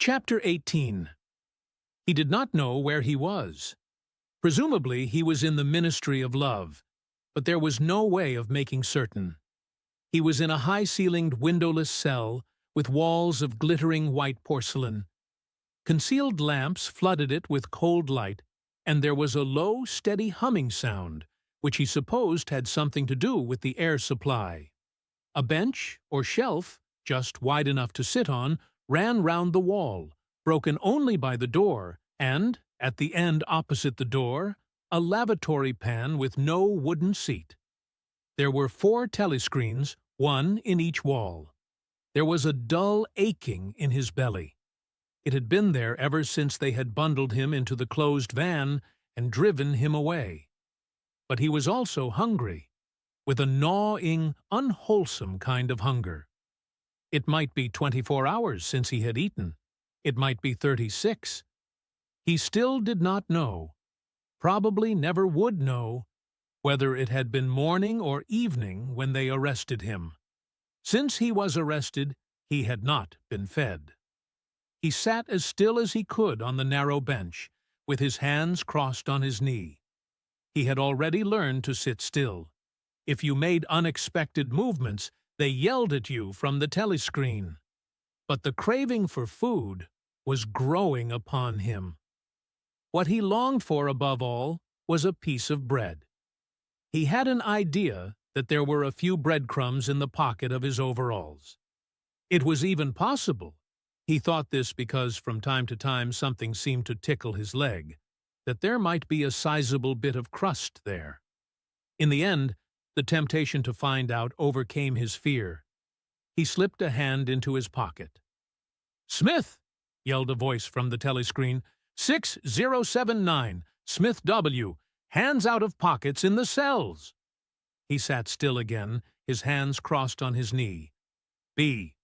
Chapter 18. He did not know where he was. Presumably he was in the Ministry of Love, but there was no way of making certain. He was in a high-ceilinged, windowless cell with walls of glittering white porcelain. Concealed lamps flooded it with cold light, and there was a low, steady humming sound, which he supposed had something to do with the air supply. A bench, or shelf, just wide enough to sit on, ran round the wall, broken only by the door, and, at the end opposite the door, a lavatory pan with no wooden seat. There were 4 telescreens, one in each wall. There was a dull aching in his belly. It had been there ever since they had bundled him into the closed van and driven him away. But he was also hungry, with a gnawing, unwholesome kind of hunger. It might be 24 hours since he had eaten. It might be 36. He still did not know, probably never would know, whether it had been morning or evening when they arrested him. Since he was arrested, he had not been fed. He sat as still as he could on the narrow bench, with his hands crossed on his knee. He had already learned to sit still. If you made unexpected movements, they yelled at you from the telescreen. But the craving for food was growing upon him. What he longed for above all was a piece of bread. He had an idea that there were a few breadcrumbs in the pocket of his overalls. It was even possible, he thought this because from time to time something seemed to tickle his leg, that there might be a sizable bit of crust there. In the end, the temptation to find out overcame his fear. He slipped a hand into his pocket. "Smith!" yelled a voice from the telescreen. 6079, Smith W. Hands out of pockets in the cells. He sat still again, his hands crossed on his knee. B.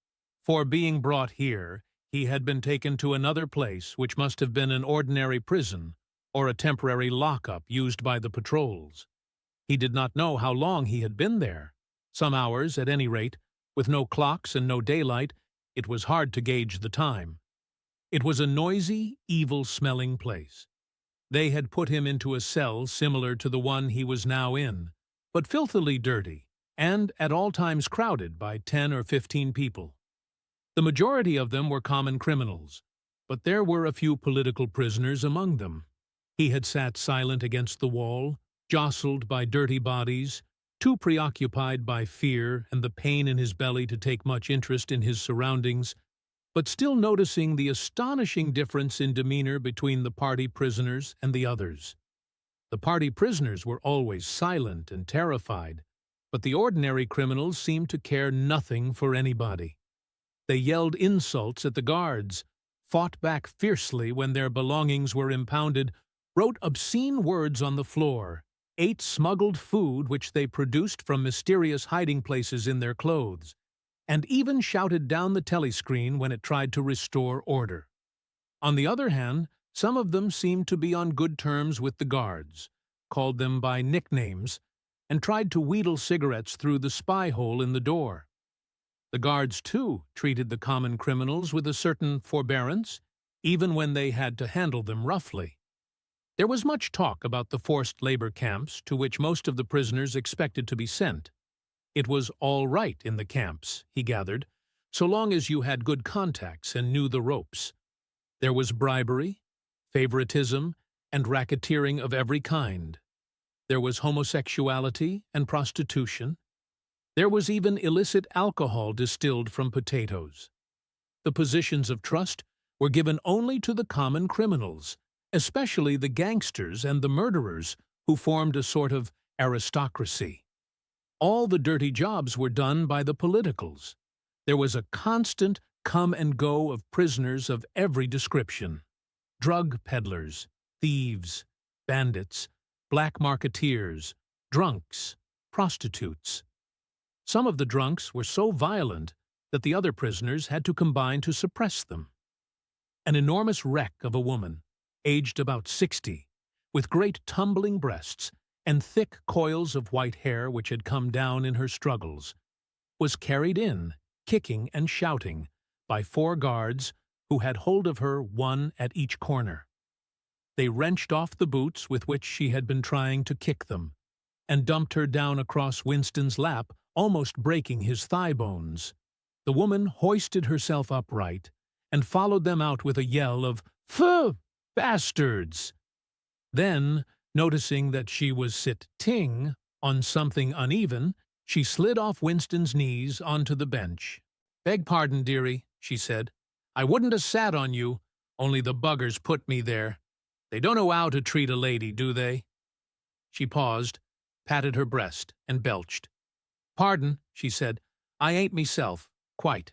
For being brought here, he had been taken to another place which must have been an ordinary prison or a temporary lockup used by the patrols. He did not know how long he had been there. Some hours, at any rate. With no clocks and no daylight, it was hard to gauge the time. It was a noisy, evil-smelling place. They had put him into a cell similar to the one he was now in, but filthily dirty, and at all times crowded by 10 or 15 people. The majority of them were common criminals, but there were a few political prisoners among them. He had sat silent against the wall, jostled by dirty bodies, too preoccupied by fear and the pain in his belly to take much interest in his surroundings, but still noticing the astonishing difference in demeanor between the party prisoners and the others. The party prisoners were always silent and terrified, but the ordinary criminals seemed to care nothing for anybody. They yelled insults at the guards, fought back fiercely when their belongings were impounded, wrote obscene words on the floor, ate smuggled food which they produced from mysterious hiding places in their clothes, and even shouted down the telescreen when it tried to restore order. On the other hand, some of them seemed to be on good terms with the guards, called them by nicknames, and tried to wheedle cigarettes through the spy hole in the door. The guards, too, treated the common criminals with a certain forbearance, even when they had to handle them roughly. There was much talk about the forced labor camps to which most of the prisoners expected to be sent. It was all right in the camps, he gathered, so long as you had good contacts and knew the ropes. There was bribery, favoritism, and racketeering of every kind. There was homosexuality and prostitution. There was even illicit alcohol distilled from potatoes. The positions of trust were given only to the common criminals, especially the gangsters and the murderers, who formed a sort of aristocracy. All the dirty jobs were done by the politicals. There was a constant come and go of prisoners of every description. Drug peddlers, thieves, bandits, black marketeers, drunks, prostitutes. Some of the drunks were so violent that the other prisoners had to combine to suppress them. An enormous wreck of a woman, aged about 60, with great tumbling breasts and thick coils of white hair which had come down in her struggles, was carried in, kicking and shouting, by 4 guards who had hold of her, one at each corner. They wrenched off the boots with which she had been trying to kick them, and dumped her down across Winston's lap, almost breaking his thigh bones. The woman hoisted herself upright and followed them out with a yell of, "Pho, bastards!" Then, noticing that she was sitting on something uneven, she slid off Winston's knees onto the bench. "Beg pardon, dearie," she said. "I wouldn't have sat on you, only the buggers put me there. They don't know how to treat a lady, do they?" She paused, patted her breast, and belched. "Pardon," she said. "I ain't meself, quite."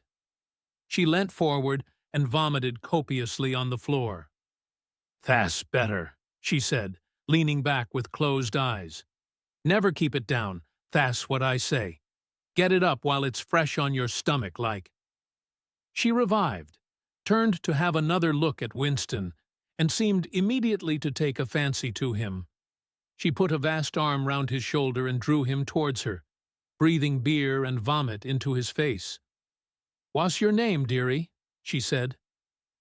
She leant forward and vomited copiously on the floor. "Tha's better," she said, leaning back with closed eyes. "Never keep it down, tha's what I say. Get it up while it's fresh on your stomach, like." She revived, turned to have another look at Winston, and seemed immediately to take a fancy to him. She put a vast arm round his shoulder and drew him towards her, breathing beer and vomit into his face. "What's your name, dearie?" she said.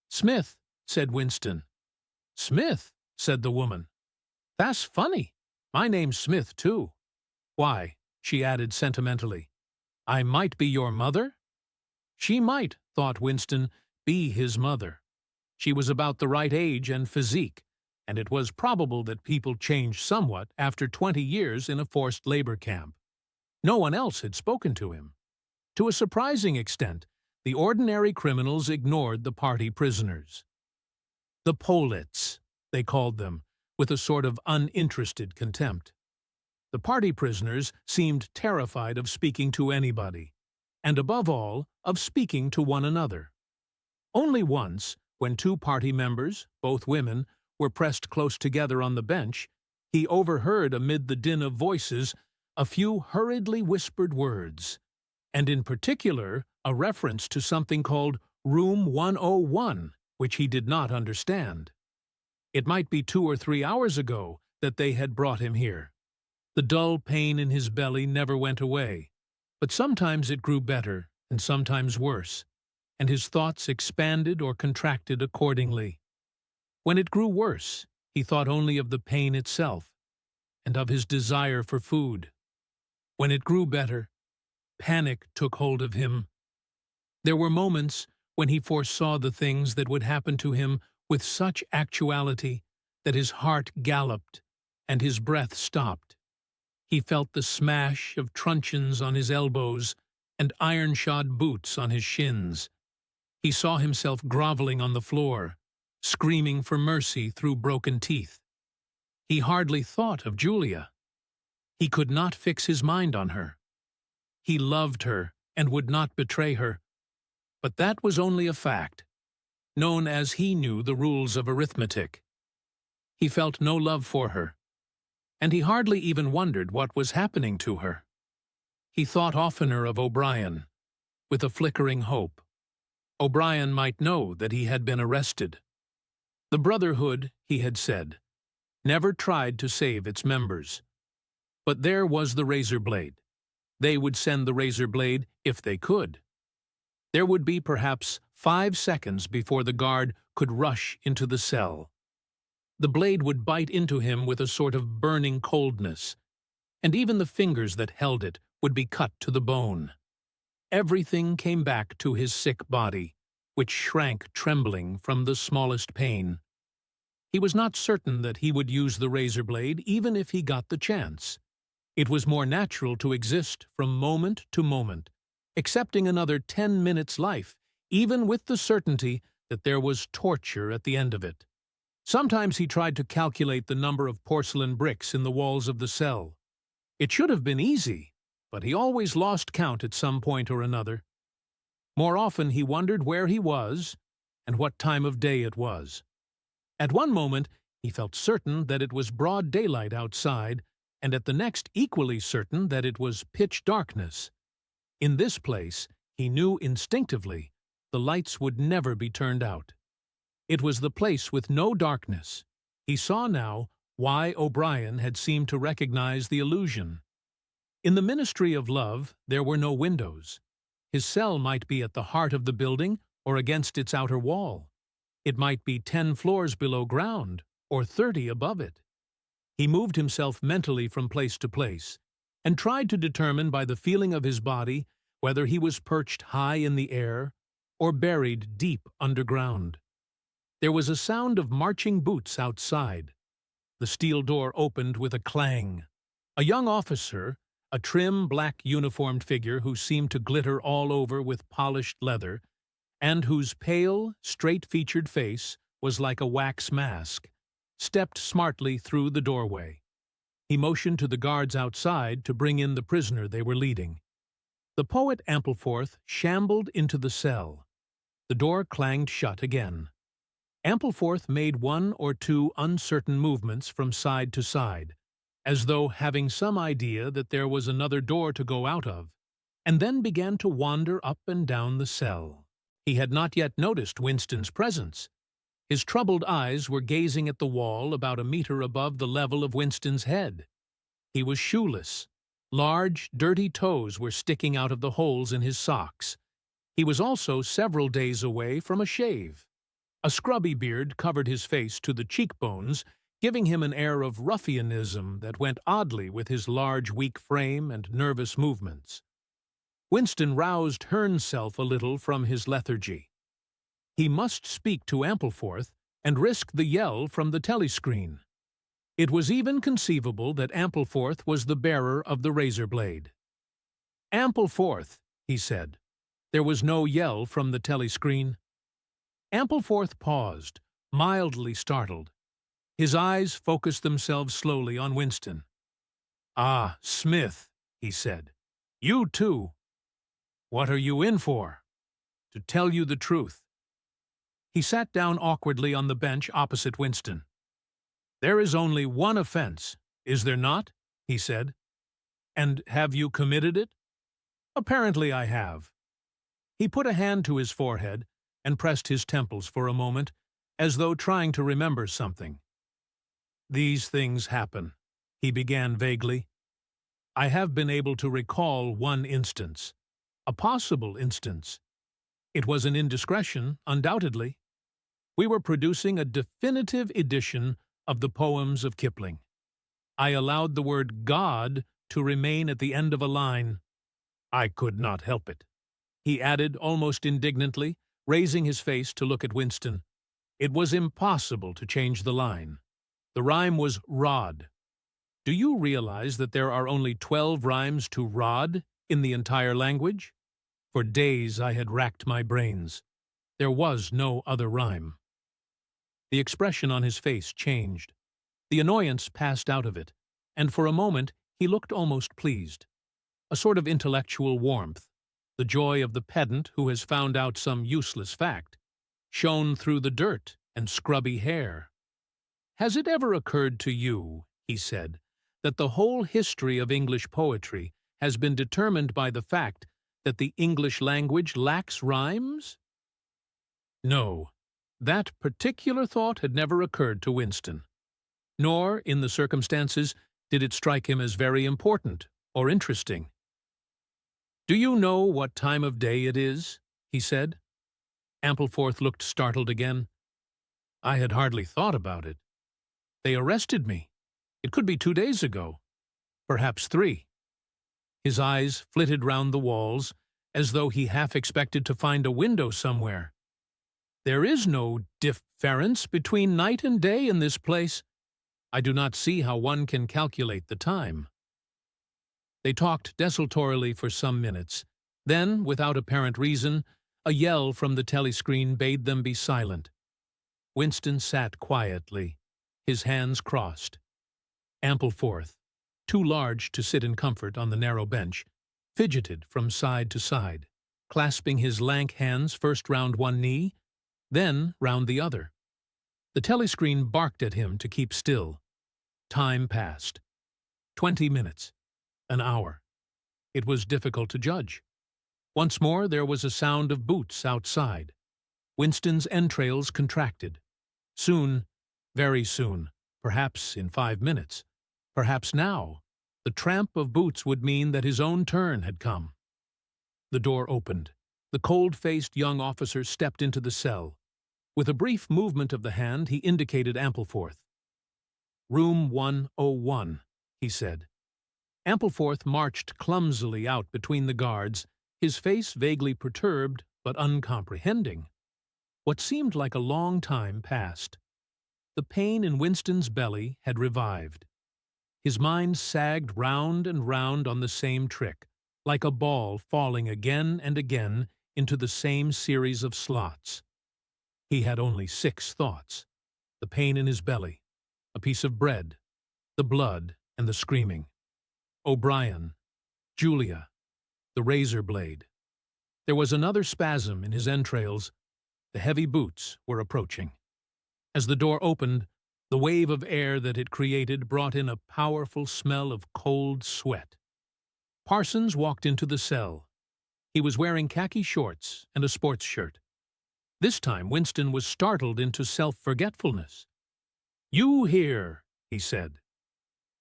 "Smith," said Winston. "Smith," said the woman. "That's funny. My name's Smith, too. Why," she added sentimentally, "I might be your mother?" She might, thought Winston, be his mother. She was about the right age and physique, and it was probable that people changed somewhat after 20 years in a forced labor camp. No one else had spoken to him. To a surprising extent, the ordinary criminals ignored the party prisoners. The Polits, they called them, with a sort of uninterested contempt. The party prisoners seemed terrified of speaking to anybody, and above all, of speaking to one another. Only once, when two party members, both women, were pressed close together on the bench, he overheard amid the din of voices a few hurriedly whispered words, and in particular a reference to something called Room 101, which he did not understand. It might be 2 or 3 hours ago that they had brought him here. The dull pain in his belly never went away, but sometimes it grew better and sometimes worse, and his thoughts expanded or contracted accordingly. When it grew worse, he thought only of the pain itself and of his desire for food. When it grew better, panic took hold of him. There were moments when he foresaw the things that would happen to him with such actuality that his heart galloped and his breath stopped. He felt the smash of truncheons on his elbows and iron-shod boots on his shins. He saw himself groveling on the floor, screaming for mercy through broken teeth. He hardly thought of Julia. He could not fix his mind on her. He loved her and would not betray her. But that was only a fact, known as he knew the rules of arithmetic. He felt no love for her, and he hardly even wondered what was happening to her. He thought oftener of O'Brien, with a flickering hope. O'Brien might know that he had been arrested. The Brotherhood, he had said, never tried to save its members. But there was the razor blade. They would send the razor blade if they could. There would be perhaps 5 seconds before the guard could rush into the cell. The blade would bite into him with a sort of burning coldness, and even the fingers that held it would be cut to the bone. Everything came back to his sick body, which shrank trembling from the smallest pain. He was not certain that he would use the razor blade even if he got the chance. It was more natural to exist from moment to moment, accepting another 10 minutes' life, even with the certainty that there was torture at the end of it. Sometimes he tried to calculate the number of porcelain bricks in the walls of the cell. It should have been easy, but he always lost count at some point or another. More often he wondered where he was and what time of day it was. At one moment he felt certain that it was broad daylight outside, and at the next equally certain that it was pitch darkness. In this place, he knew instinctively, the lights would never be turned out. It was the place with no darkness. He saw now why O'Brien had seemed to recognize the illusion. In the Ministry of Love, there were no windows. His cell might be at the heart of the building or against its outer wall. It might be 10 floors below ground, or 30 above it. He moved himself mentally from place to place, and tried to determine by the feeling of his body whether he was perched high in the air or buried deep underground. There was a sound of marching boots outside. The steel door opened with a clang. A young officer, a trim black uniformed figure who seemed to glitter all over with polished leather, and whose pale, straight-featured face was like a wax mask, stepped smartly through the doorway. He motioned to the guards outside to bring in the prisoner they were leading. The poet Ampleforth shambled into the cell. The door clanged shut again. Ampleforth made one or two uncertain movements from side to side, as though having some idea that there was another door to go out of, and then began to wander up and down the cell. He had not yet noticed Winston's presence. His troubled eyes were gazing at the wall about a meter above the level of Winston's head. He was shoeless. Large, dirty toes were sticking out of the holes in his socks. He was also several days away from a shave. A scrubby beard covered his face to the cheekbones, giving him an air of ruffianism that went oddly with his large, weak frame and nervous movements. Winston roused Hearnself a little from his lethargy. He must speak to Ampleforth and risk the yell from the telescreen. It was even conceivable that Ampleforth was the bearer of the razor blade. "Ampleforth," he said. There was no yell from the telescreen. Ampleforth paused, mildly startled. His eyes focused themselves slowly on Winston. "Ah, Smith," he said. "You too. What are you in for?" "To tell you the truth." He sat down awkwardly on the bench opposite Winston. "There is only one offense, is there not?" he said. "And have you committed it?" "Apparently I have." He put a hand to his forehead and pressed his temples for a moment, as though trying to remember something. "These things happen," he began vaguely. "I have been able to recall one instance, a possible instance. It was an indiscretion, undoubtedly. We were producing a definitive edition of the poems of Kipling. I allowed the word God to remain at the end of a line. I could not help it," he added almost indignantly, raising his face to look at Winston. "It was impossible to change the line. The rhyme was rod. Do you realize that there are only 12 rhymes to rod in the entire language? For days I had racked my brains. There was no other rhyme." The expression on his face changed. The annoyance passed out of it, and for a moment he looked almost pleased. A sort of intellectual warmth, the joy of the pedant who has found out some useless fact, shone through the dirt and scrubby hair. "Has it ever occurred to you," he said, "that the whole history of English poetry has been determined by the fact that the English language lacks rhymes?" No, that particular thought had never occurred to Winston. Nor, in the circumstances, did it strike him as very important or interesting. "Do you know what time of day it is?" he said. Ampleforth looked startled again. "I had hardly thought about it. They arrested me. It could be 2 days ago. Perhaps 3. His eyes flitted round the walls, as though he half expected to find a window somewhere. "There is no difference between night and day in this place. I do not see how one can calculate the time." They talked desultorily for some minutes. Then, without apparent reason, a yell from the telescreen bade them be silent. Winston sat quietly, his hands crossed. Ampleforth, too large to sit in comfort on the narrow bench, fidgeted from side to side, clasping his lank hands first round one knee, then round the other. The telescreen barked at him to keep still. Time passed. 20 minutes. An hour. It was difficult to judge. Once more there was a sound of boots outside. Winston's entrails contracted. Soon, very soon, perhaps in 5 minutes, perhaps now, the tramp of boots would mean that his own turn had come. The door opened. The cold-faced young officer stepped into the cell. With a brief movement of the hand, he indicated Ampleforth. "Room 101, he said. Ampleforth marched clumsily out between the guards, his face vaguely perturbed but uncomprehending. What seemed like a long time passed. The pain in Winston's belly had revived. His mind sagged round and round on the same trick, like a ball falling again and again into the same series of slots. He had only 6 thoughts: the pain in his belly, a piece of bread, the blood, and the screaming. O'Brien, Julia, the razor blade. There was another spasm in his entrails. The heavy boots were approaching. As the door opened, the wave of air that it created brought in a powerful smell of cold sweat. Parsons walked into the cell. He was wearing khaki shorts and a sports shirt. This time Winston was startled into self-forgetfulness. "You here," he said.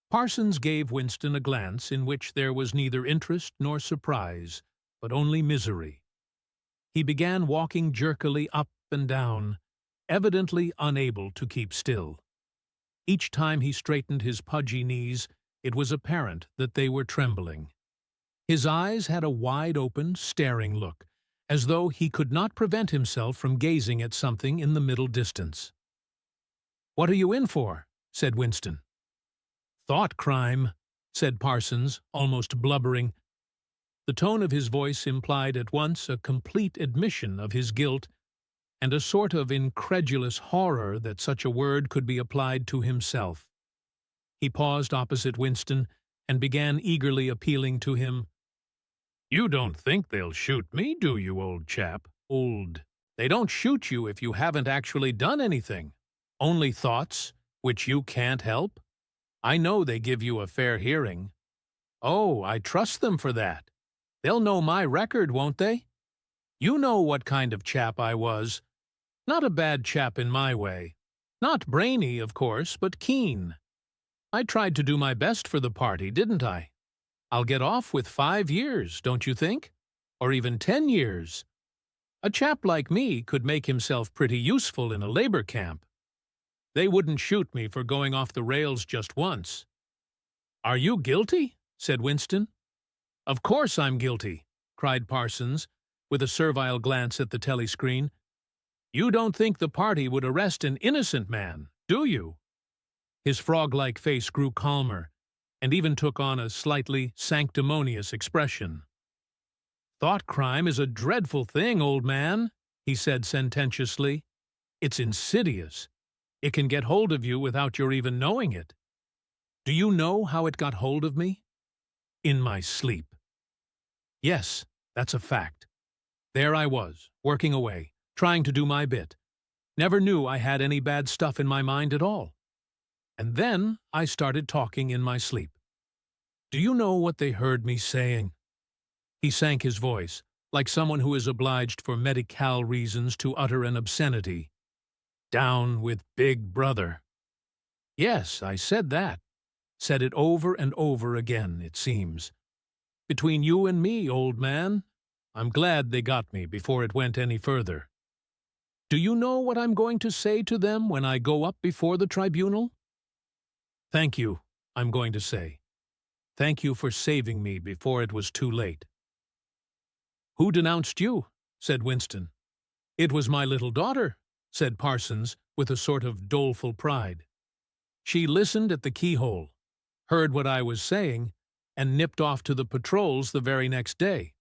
Parsons gave Winston a glance in which there was neither interest nor surprise, but only misery. He began walking jerkily up and down, evidently unable to keep still. Each time he straightened his pudgy knees, it was apparent that they were trembling. His eyes had a wide-open, staring look, as though he could not prevent himself from gazing at something in the middle distance. "What are you in for?" said Winston. "Thought crime," said Parsons, almost blubbering. The tone of his voice implied at once a complete admission of his guilt and a sort of incredulous horror that such a word could be applied to himself. He paused opposite Winston and began eagerly appealing to him. "You don't think they'll shoot me, do you, old chap? They don't shoot you if you haven't actually done anything. Only thoughts, which you can't help. I know they give you a fair hearing. Oh, I trust them for that. They'll know my record, won't they? You know what kind of chap I was. Not a bad chap in my way. Not brainy, of course, but keen. I tried to do my best for the party, didn't I? I'll get off with 5 years, don't you think? Or even 10 years. A chap like me could make himself pretty useful in a labor camp. They wouldn't shoot me for going off the rails just once." "Are you guilty?" said Winston. "Of course I'm guilty," cried Parsons, with a servile glance at the telescreen. "You don't think the party would arrest an innocent man, do you?" His frog-like face grew calmer, and even took on a slightly sanctimonious expression. "Thought crime is a dreadful thing, old man," he said sententiously. "It's insidious. It can get hold of you without your even knowing it. Do you know how it got hold of me? In my sleep. Yes, that's a fact. There I was, working away, trying to do my bit. Never knew I had any bad stuff in my mind at all. And then I started talking in my sleep. Do you know what they heard me saying?" He sank his voice, like someone who is obliged for medical reasons to utter an obscenity. "Down with Big Brother." Yes, I said that. Said it over and over again, it seems. Between you and me, old man, I'm glad they got me before it went any further. Do you know what I'm going to say to them when I go up before the tribunal? "Thank you," I'm going to say. "Thank you for saving me before it was too late." "Who denounced you?" said Winston. "It was my little daughter," said Parsons, with a sort of doleful pride. "She listened at the keyhole, heard what I was saying, and nipped off to the patrols the very next day.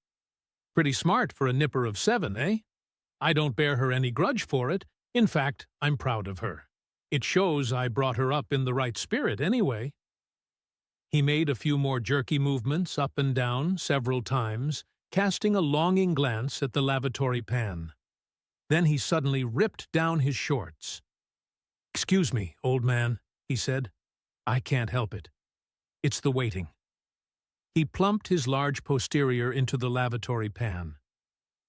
Pretty smart for a nipper of 7, eh? I don't bear her any grudge for it. In fact, I'm proud of her. It shows I brought her up in the right spirit anyway." He made a few more jerky movements up and down several times, casting a longing glance at the lavatory pan. Then he suddenly ripped down his shorts. "Excuse me, old man," he said. "I can't help it. It's the waiting." He plumped his large posterior into the lavatory pan.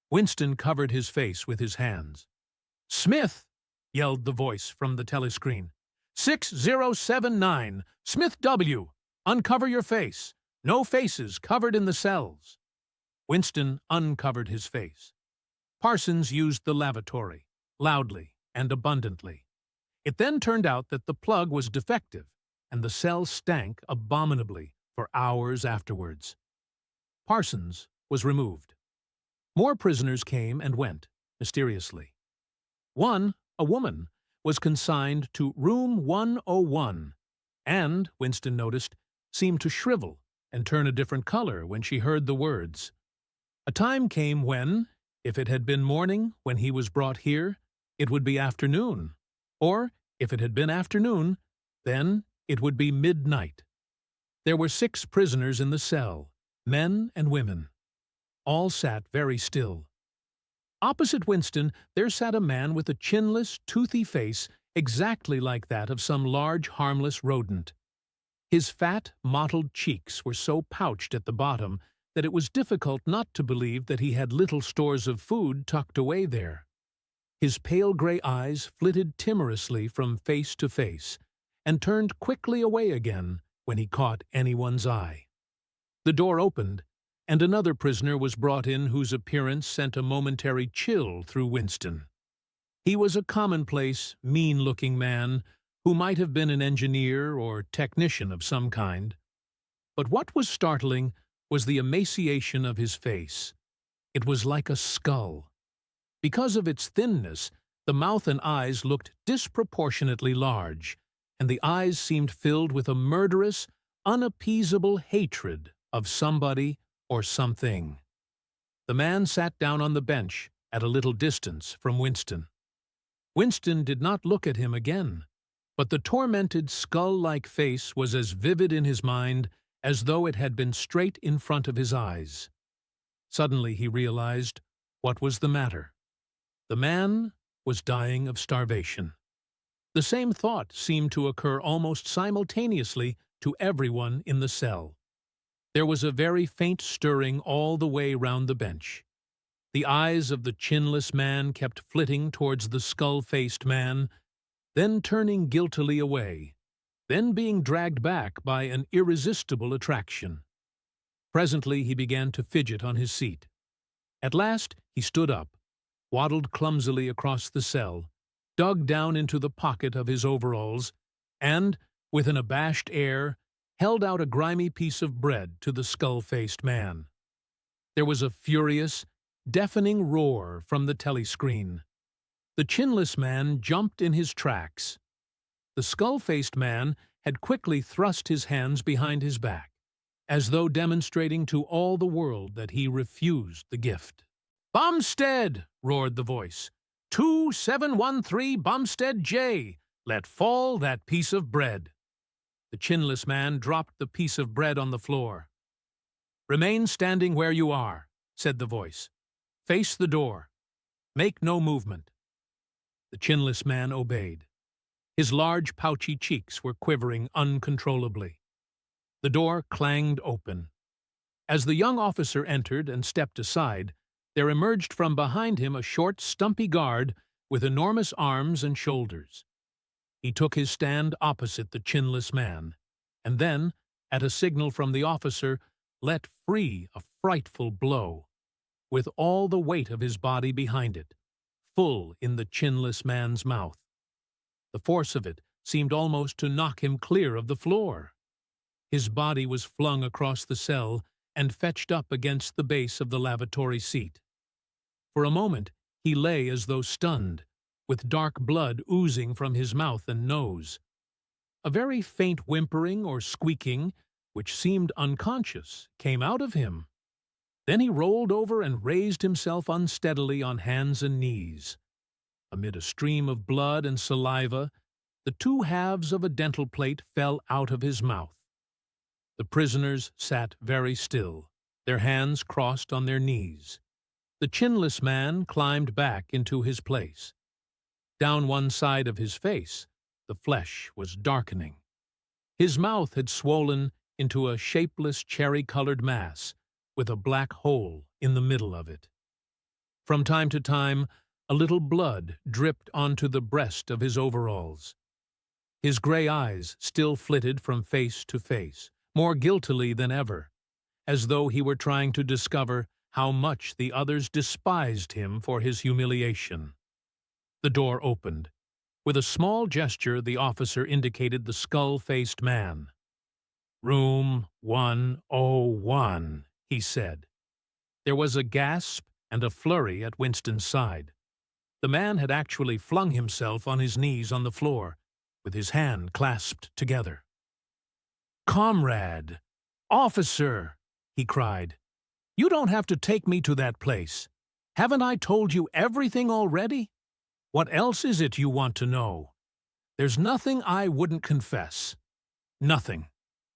Winston covered his face with his hands. "Smith!" yelled the voice from the telescreen. 6079, Smith W. Uncover your face. No faces covered in the cells." Winston uncovered his face. Parsons used the lavatory, loudly and abundantly. It then turned out that the plug was defective, and the cell stank abominably for hours afterwards. Parsons was removed. More prisoners came and went, mysteriously. One, a woman, was consigned to room 101, and, Winston noticed, seemed to shrivel and turn a different color when she heard the words. A time came when, if it had been morning when he was brought here, it would be afternoon, or, if it had been afternoon, then it would be midnight. There were 6 prisoners in the cell, men and women. All sat very still. Opposite Winston there sat a man with a chinless, toothy face exactly like that of some large, harmless rodent. His fat, mottled cheeks were so pouched at the bottom that it was difficult not to believe that he had little stores of food tucked away there. His pale gray eyes flitted timorously from face to face, and turned quickly away again when he caught anyone's eye. The door opened, and another prisoner was brought in whose appearance sent a momentary chill through Winston. He was a commonplace, mean-looking man who might have been an engineer or technician of some kind. But what was startling was the emaciation of his face. It was like a skull. Because of its thinness, the mouth and eyes looked disproportionately large, and the eyes seemed filled with a murderous, unappeasable hatred of somebody or something. The man sat down on the bench at a little distance from Winston. Winston did not look at him again, but the tormented skull-like face was as vivid in his mind as though it had been straight in front of his eyes. Suddenly he realized what was the matter. The man was dying of starvation. The same thought seemed to occur almost simultaneously to everyone in the cell. There was a very faint stirring all the way round the bench. The eyes of the chinless man kept flitting towards the skull-faced man, then turning guiltily away, then being dragged back by an irresistible attraction. Presently he began to fidget on his seat. At last he stood up, waddled clumsily across the cell, dug down into the pocket of his overalls, and, with an abashed air, held out a grimy piece of bread to the skull-faced man. There was a furious, deafening roar from the telescreen. The chinless man jumped in his tracks. The skull-faced man had quickly thrust his hands behind his back, as though demonstrating to all the world that he refused the gift. "Bumstead!" roared the voice. 2713 Bumstead J. Let fall that piece of bread. The chinless man dropped the piece of bread on the floor. "Remain standing where you are," said the voice. "Face the door. Make no movement." The chinless man obeyed. His large, pouchy cheeks were quivering uncontrollably. The door clanged open. As the young officer entered and stepped aside, there emerged from behind him a short, stumpy guard with enormous arms and shoulders. He took his stand opposite the chinless man, and then, at a signal from the officer, let free a frightful blow, with all the weight of his body behind it, full in the chinless man's mouth. The force of it seemed almost to knock him clear of the floor. His body was flung across the cell and fetched up against the base of the lavatory seat. For a moment he lay as though stunned, with dark blood oozing from his mouth and nose. A very faint whimpering or squeaking, which seemed unconscious, came out of him. Then he rolled over and raised himself unsteadily on hands and knees. Amid a stream of blood and saliva, the 2 halves of a dental plate fell out of his mouth. The prisoners sat very still, their hands crossed on their knees. The chinless man climbed back into his place. Down one side of his face, the flesh was darkening. His mouth had swollen into a shapeless cherry-colored mass, with a black hole in the middle of it. From time to time, a little blood dripped onto the breast of his overalls. His gray eyes still flitted from face to face, more guiltily than ever, as though he were trying to discover how much the others despised him for his humiliation. The door opened. With a small gesture, the officer indicated the skull-faced man. "Room 101, he said. There was a gasp and a flurry at Winston's side. The man had actually flung himself on his knees on the floor, with his hand clasped together. "Comrade! Officer!" he cried. "You don't have to take me to that place. Haven't I told you everything already? What else is it you want to know? There's nothing I wouldn't confess. Nothing.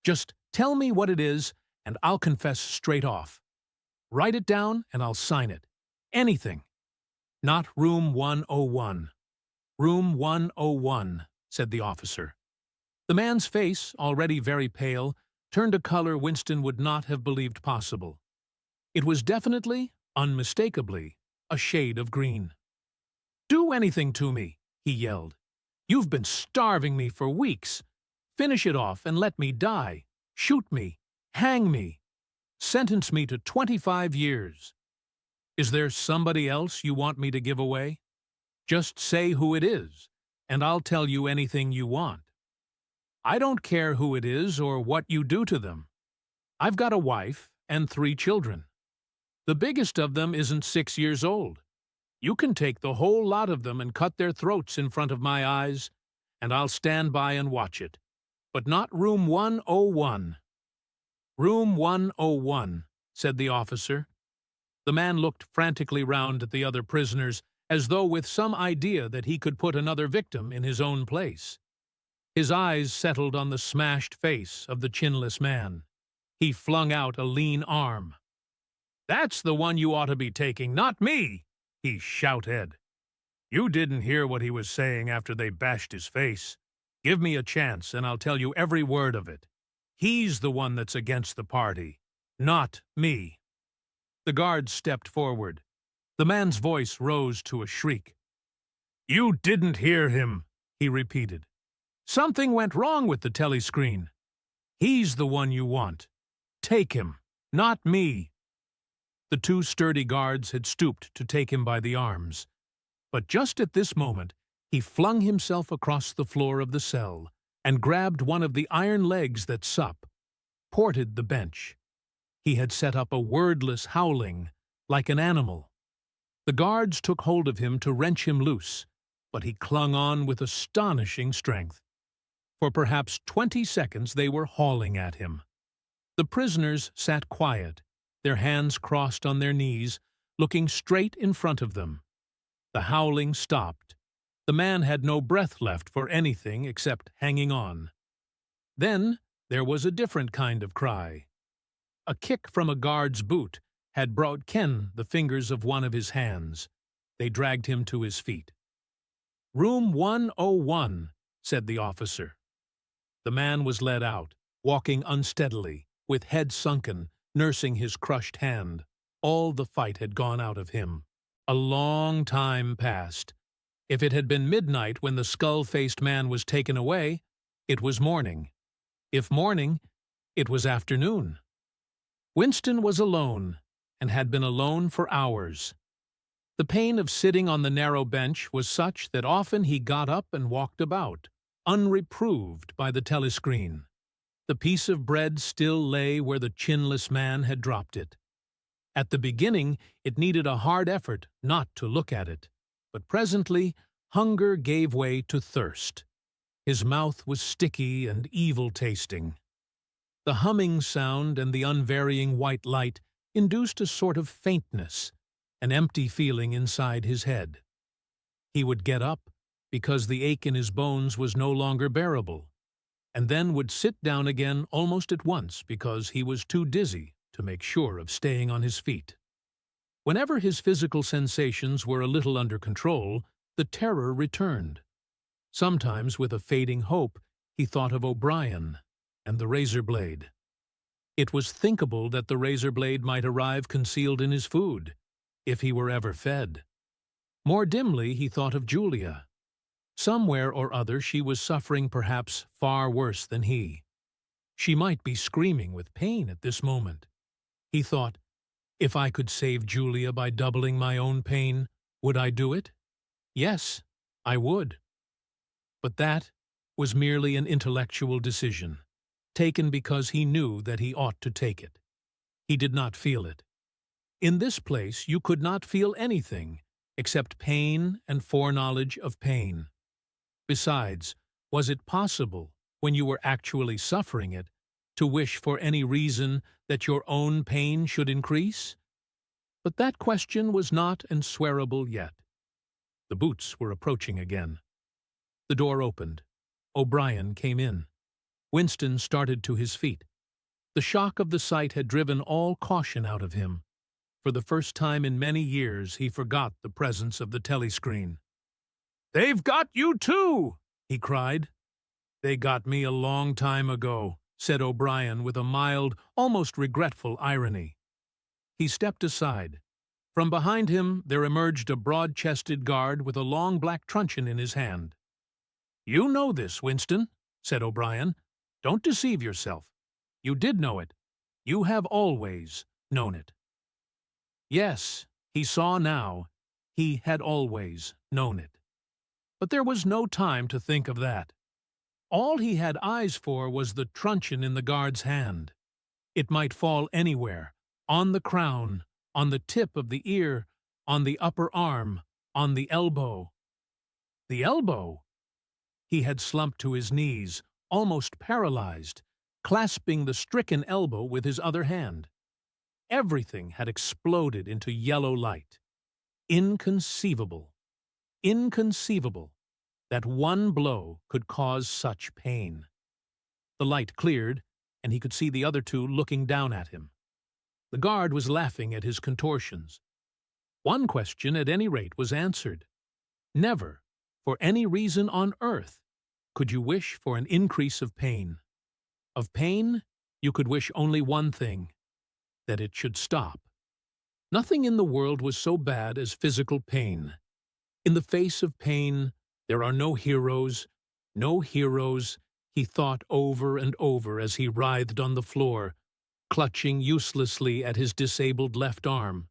Just tell me what it is, and I'll confess straight off. Write it down, and I'll sign it. Anything. Not room 101. Room 101, said the officer. The man's face, already very pale, turned a color Winston would not have believed possible. It was definitely, unmistakably, a shade of green. "Do anything to me," he yelled. "You've been starving me for weeks. Finish it off and let me die. Shoot me. Hang me. Sentence me to 25 years. Is there somebody else you want me to give away? Just say who it is, and I'll tell you anything you want. I don't care who it is or what you do to them. I've got a wife and 3 children. The biggest of them isn't 6 years old. You can take the whole lot of them and cut their throats in front of my eyes, and I'll stand by and watch it. But not room 101. Room 101, said the officer. The man looked frantically round at the other prisoners, as though with some idea that he could put another victim in his own place. His eyes settled on the smashed face of the chinless man. He flung out a lean arm. "That's the one you ought to be taking, not me!" he shouted. "You didn't hear what he was saying after they bashed his face. Give me a chance, and I'll tell you every word of it. He's the one that's against the party, not me." The guards stepped forward. The man's voice rose to a shriek. "You didn't hear him," he repeated. "Something went wrong with the telescreen. He's the one you want. Take him, not me." The 2 sturdy guards had stooped to take him by the arms. But just at this moment, he flung himself across the floor of the cell and grabbed one of the iron legs that supported the bench. He had set up a wordless howling, like an animal. The guards took hold of him to wrench him loose, but he clung on with astonishing strength. For perhaps 20 seconds they were hauling at him. The prisoners sat quiet, their hands crossed on their knees, looking straight in front of them. The howling stopped. The man had no breath left for anything except hanging on. Then there was a different kind of cry. A kick from a guard's boot had broken the fingers of one of his hands. They dragged him to his feet. "Room 101, said the officer. The man was led out, walking unsteadily, with head sunken, nursing his crushed hand. All the fight had gone out of him. A long time passed. If it had been midnight when the skull-faced man was taken away, it was morning. If morning, it was afternoon. Winston was alone, and had been alone for hours. The pain of sitting on the narrow bench was such that often he got up and walked about, unreproved by the telescreen. The piece of bread still lay where the chinless man had dropped it. At the beginning, it needed a hard effort not to look at it, but presently hunger gave way to thirst. His mouth was sticky and evil-tasting. The humming sound and the unvarying white light induced a sort of faintness, an empty feeling inside his head. He would get up, because the ache in his bones was no longer bearable, and then would sit down again almost at once because he was too dizzy to make sure of staying on his feet. Whenever his physical sensations were a little under control, the terror returned. Sometimes, with a fading hope, he thought of O'Brien and the razor blade. It was thinkable that the razor blade might arrive concealed in his food, if he were ever fed. More dimly he thought of Julia. Somewhere or other she was suffering perhaps far worse than he. She might be screaming with pain at this moment. He thought, If I could save Julia by doubling my own pain, would I do it? Yes, I would. But that was merely an intellectual decision, taken because he knew that he ought to take it. He did not feel it. In this place you could not feel anything except pain and foreknowledge of pain. Besides, was it possible, when you were actually suffering it, to wish for any reason that your own pain should increase? But that question was not answerable yet. The boots were approaching again. The door opened. O'Brien came in. Winston started to his feet. The shock of the sight had driven all caution out of him. For the first time in many years, he forgot the presence of the telescreen. "They've got you too!" he cried. "They got me a long time ago," said O'Brien with a mild, almost regretful irony. He stepped aside. From behind him there emerged a broad-chested guard with a long black truncheon in his hand. "You know this, Winston," said O'Brien. "Don't deceive yourself. You did know it. You have always known it." Yes, he saw now. He had always known it. But there was no time to think of that. All he had eyes for was the truncheon in the guard's hand. It might fall anywhere, on the crown, on the tip of the ear, on the upper arm, on the elbow. The elbow! He had slumped to his knees, almost paralyzed, clasping the stricken elbow with his other hand. Everything had exploded into yellow light. Inconceivable, inconceivable, that one blow could cause such pain. The light cleared, and he could see the other two looking down at him. The guard was laughing at his contortions. One question, at any rate, was answered. Never, for any reason on earth, could you wish for an increase of pain. Of pain, you could wish only one thing, that it should stop. Nothing in the world was so bad as physical pain. In the face of pain, there are no heroes, he thought over and over as he writhed on the floor, clutching uselessly at his disabled left arm.